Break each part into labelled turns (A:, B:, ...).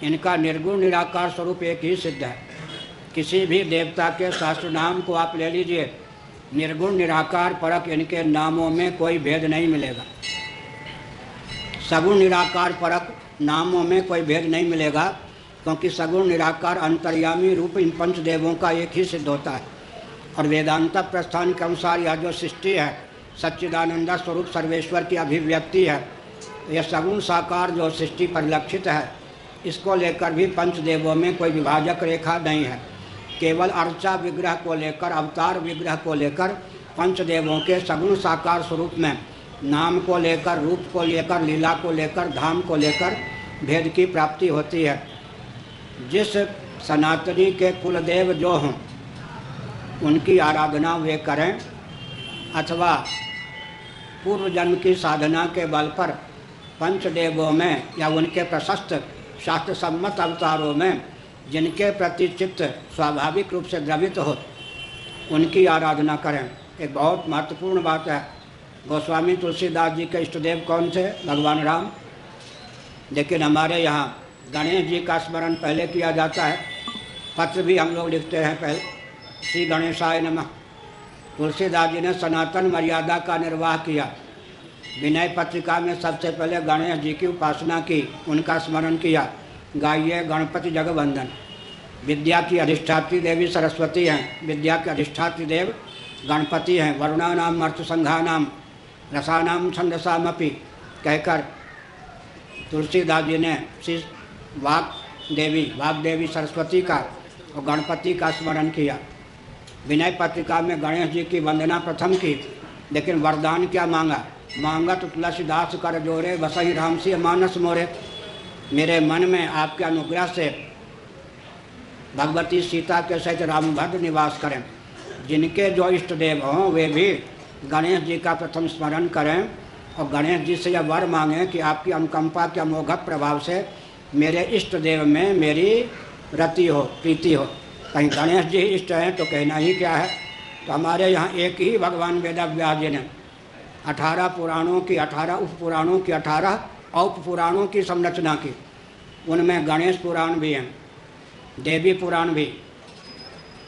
A: इनका निर्गुण निराकार स्वरूप एक ही सिद्ध है। किसी भी देवता के शास्त्र नाम को आप ले लीजिए, निर्गुण निराकार परक इनके नामों में कोई भेद नहीं मिलेगा। सगुण निराकार परक नामों में कोई भेद नहीं मिलेगा, क्योंकि सगुण निराकार अंतर्यामी रूप इन पंचदेवों का एक ही सिद्ध होता है। और वेदांत प्रस्थान के अनुसार यह जो सृष्टि है सच्चिदानंद स्वरूप सर्वेश्वर की अभिव्यक्ति है। यह सगुण साकार जो सृष्टि परिलक्षित है, इसको लेकर भी पंचदेवों में कोई विभाजक रेखा नहीं है। केवल अर्चा विग्रह को लेकर, अवतार विग्रह को लेकर पंचदेवों के सगुण साकार स्वरूप में नाम को लेकर, रूप को लेकर, लीला को लेकर, धाम को लेकर भेद की प्राप्ति होती है। जिस सनातनी के कुलदेव जो हों उनकी आराधना वे करें, अथवा पूर्व जन्म की साधना के बल पर पंचदेवों में या उनके प्रशस्त शास्त्र सम्मत अवतारों में जिनके प्रति चित्त स्वाभाविक रूप से द्रवित हो उनकी आराधना करें। एक बहुत महत्वपूर्ण बात है। गोस्वामी तुलसीदास जी के इष्टदेव कौन थे? भगवान राम। लेकिन हमारे यहाँ गणेश जी का स्मरण पहले किया जाता है। पत्र भी हम लोग लिखते हैं पहले, श्री गणेशाय नमः। तुलसीदास जी ने सनातन मर्यादा का निर्वाह किया। विनय पत्रिका में सबसे पहले गणेश जी की उपासना की, उनका स्मरण किया। गाइए गणपति जगवंदन। विद्या की अधिष्ठात्री देवी सरस्वती हैं, विद्या के अधिष्ठात्री देव गणपति हैं। वरुणानाम अर्थसंघानाम रसानाम छंदसामपि कहकर तुलसीदास जी ने श्री वाग्देवी सरस्वती का और गणपति का स्मरण किया। विनय पत्रिका में गणेश जी की वंदना प्रथम की, लेकिन वरदान क्या मांगा? मांगत तुलसीदास कर जोरे बसहि राम सी मानस मोरे। मेरे मन में आपके अनुग्रह से भगवती सीता के सहित रामभद्र निवास करें। जिनके जो इष्ट देव हों वे भी गणेश जी का प्रथम स्मरण करें और गणेश जी से यह वर मांगें कि आपकी अनुकंपा के अमोघक प्रभाव से मेरे इष्ट देव में मेरी रति हो, प्रीति हो। कहीं गणेश जी इष्ट हैं तो कहना ही क्या है। तो हमारे यहाँ एक ही भगवान वेदव्यास जी ने 18 पुराणों की, 18 उप पुराणों की, 18 औप पुराणों की संरचना की। उनमें गणेश पुराण भी हैं, देवी पुराण भी,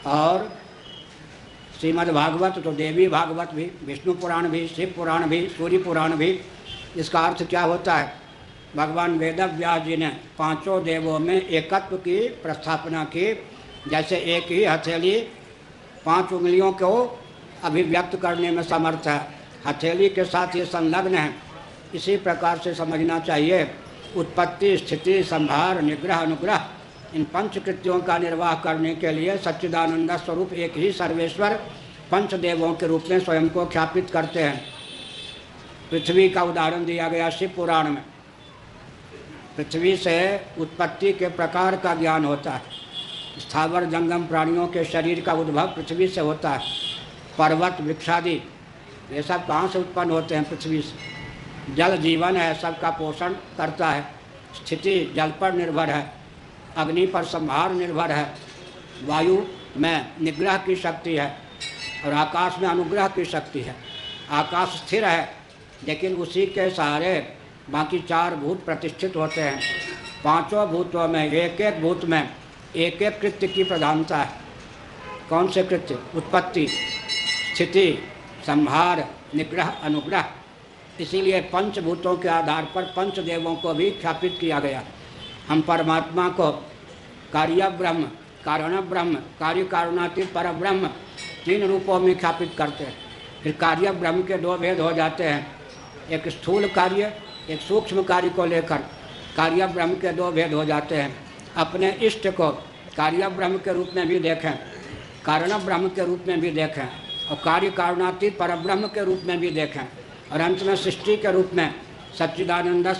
A: और श्रीमद् भागवत तो देवी भागवत भी, विष्णु पुराण भी, शिव पुराण भी, सूर्य पुराण भी। इसका अर्थ क्या होता है? भगवान वेदव्यास जी ने पांचों देवों में एकत्व की प्रस्थापना की। जैसे एक ही हथेली 5 उंगलियों को अभिव्यक्त करने में समर्थ है, हथेली के साथ ये संलग्न है। इसी प्रकार से समझना चाहिए। उत्पत्ति, स्थिति, संहार, निग्रह, अनुग्रह, इन पंचकृत्यों का निर्वाह करने के लिए सच्चिदानंद स्वरूप एक ही सर्वेश्वर पंचदेवों के रूप में स्वयं को ख्यापित करते हैं। पृथ्वी का उदाहरण दिया गया शिव पुराण में। पृथ्वी से उत्पत्ति के प्रकार का ज्ञान होता है। स्थावर जंगम प्राणियों के शरीर का उद्भव पृथ्वी से होता है। पर्वत, वृक्षादि ये सब कहाँ से उत्पन्न होते हैं? पृथ्वी से। जल जीवन है, सबका पोषण करता है। स्थिति जल पर निर्भर है, अग्नि पर संहार निर्भर है, वायु में निग्रह की शक्ति है और आकाश में अनुग्रह की शक्ति है। आकाश स्थिर है, लेकिन उसी के सहारे बाकी 4 भूत प्रतिष्ठित होते हैं। 5 भूतों में एक एक भूत में एक एक कृत्य की प्रधानता है। कौन से कृत्य? उत्पत्ति, स्थिति, संहार, निग्रह, अनुग्रह। इसीलिए पंचभूतों के आधार पर पंचदेवों को भी ख्यापित किया गया। हम परमात्मा को कार्य ब्रह्म, कारण ब्रह्म, कार्य कारणातीत पर ब्रह्म 3 रूपों में ख्यापित करते हैं। फिर कार्य ब्रह्म के 2 भेद हो जाते हैं, एक स्थूल कार्य, एक सूक्ष्म कार्य को लेकर कार्य ब्रह्म के 2 भेद हो जाते हैं। अपने इष्ट को कार्य ब्रह्म के रूप में भी देखें, कारण ब्रह्म के रूप में भी देखें और कार्य कारणातीत पर ब्रह्म के रूप में भी देखें, और अंत में सृष्टि के रूप में सच्चिदानंद